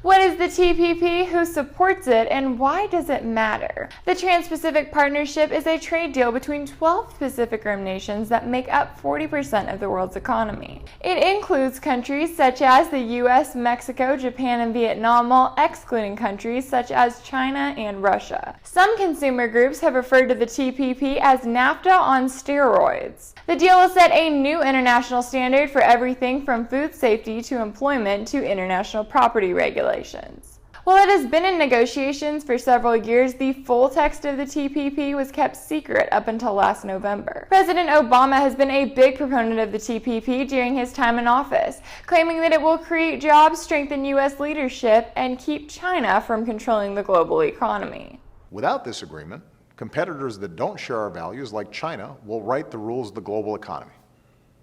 What is the TPP, who supports it, and why does it matter? The Trans-Pacific Partnership is a trade deal between 12 Pacific Rim nations that make up 40% of the world's economy. It includes countries such as the US, Mexico, Japan, and Vietnam, while excluding countries such as China and Russia. Some consumer groups have referred to the TPP as NAFTA on steroids. The deal will set a new international standard for everything from food safety to employment to international property regulations. While it has been in negotiations for several years, the full text of the TPP was kept secret up until last November. President Obama has been a big proponent of the TPP during his time in office, claiming that it will create jobs, strengthen U.S. leadership, and keep China from controlling the global economy. Without this agreement, competitors that don't share our values, like China, will write the rules of the global economy.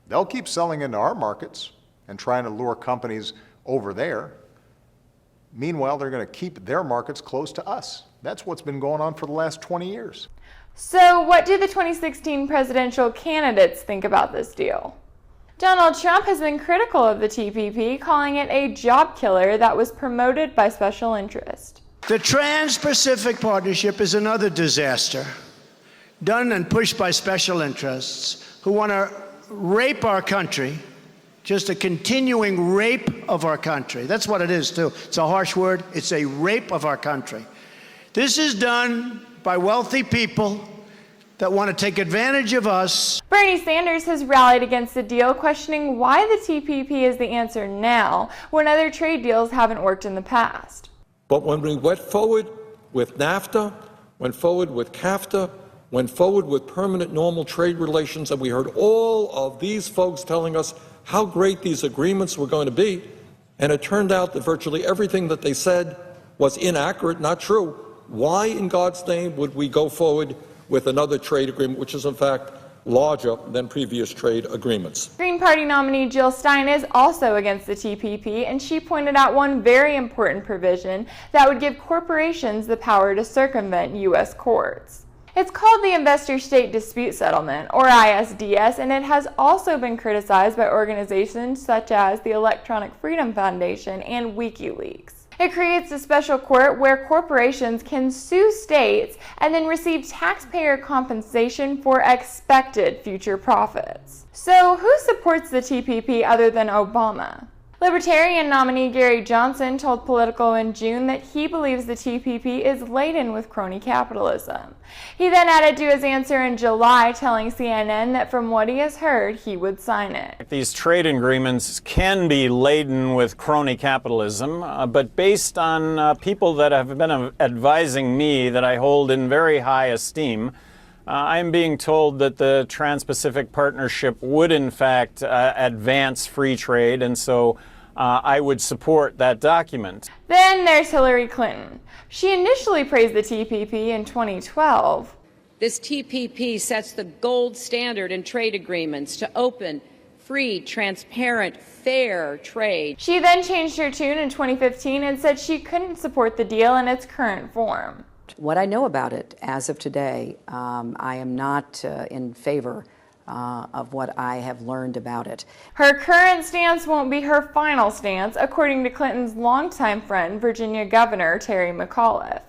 They'll keep selling into our markets and trying to lure companies over there. Meanwhile, they're going to keep their markets close to us. That's what's been going on for the last 20 years. So what do the 2016 presidential candidates think about this deal? Donald Trump has been critical of the TPP, calling it a job killer that was promoted by special interest. The Trans-Pacific Partnership is another disaster, done and pushed by special interests who want to rape our country, just a continuing rape of our country. That's what it is, too. It's a harsh word. It's a rape of our country. This is done by wealthy people that want to take advantage of us. Bernie Sanders has rallied against the deal, questioning why the TPP is the answer now when other trade deals haven't worked in the past. But when we went forward with NAFTA, went forward with CAFTA, went forward with permanent normal trade relations, and we heard all of these folks telling us how great these agreements were going to be, and it turned out that virtually everything that they said was inaccurate, not true. Why in God's name would we go forward with another trade agreement, which is in fact larger than previous trade agreements? Green Party nominee Jill Stein is also against the TPP, and she pointed out one very important provision that would give corporations the power to circumvent U.S. courts. It's called the Investor-State Dispute Settlement, or ISDS, and it has also been criticized by organizations such as the Electronic Freedom Foundation and WikiLeaks. It creates a special court where corporations can sue states and then receive taxpayer compensation for expected future profits. So who supports the TPP other than Obama? Libertarian nominee Gary Johnson told Politico in June that he believes the TPP is laden with crony capitalism. He then added to his answer in July, telling CNN that from what he has heard, he would sign it. These trade agreements can be laden with crony capitalism, but based on people that have been advising me that I hold in very high esteem, I'm being told that the Trans-Pacific Partnership would in fact advance free trade, and so I would support that document. Then there's Hillary Clinton. She initially praised the TPP in 2012. This TPP sets the gold standard in trade agreements to open, free, transparent, fair trade. She then changed her tune in 2015 and said she couldn't support the deal in its current form. What I know about it as of today, I am not in favor of what I have learned about it. Her current stance won't be her final stance, according to Clinton's longtime friend, Virginia Governor Terry McAuliffe.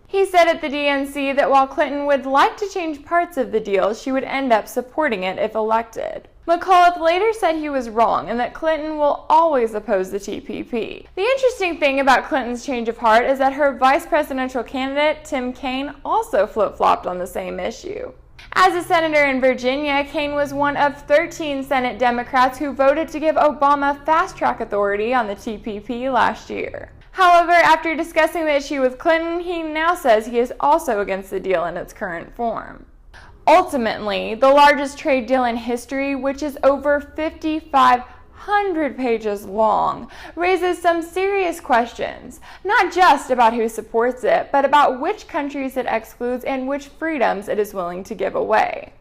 He said at the DNC that while Clinton would like to change parts of the deal, she would end up supporting it if elected. McAuliffe later said he was wrong and that Clinton will always oppose the TPP. The interesting thing about Clinton's change of heart is that her vice presidential candidate, Tim Kaine, also flip-flopped on the same issue. As a senator in Virginia, Kaine was one of 13 Senate Democrats who voted to give Obama fast-track authority on the TPP last year. However, after discussing the issue with Clinton, he now says he is also against the deal in its current form. Ultimately, the largest trade deal in history, which is over 5,500 pages long, raises some serious questions, not just about who supports it, but about which countries it excludes and which freedoms it is willing to give away.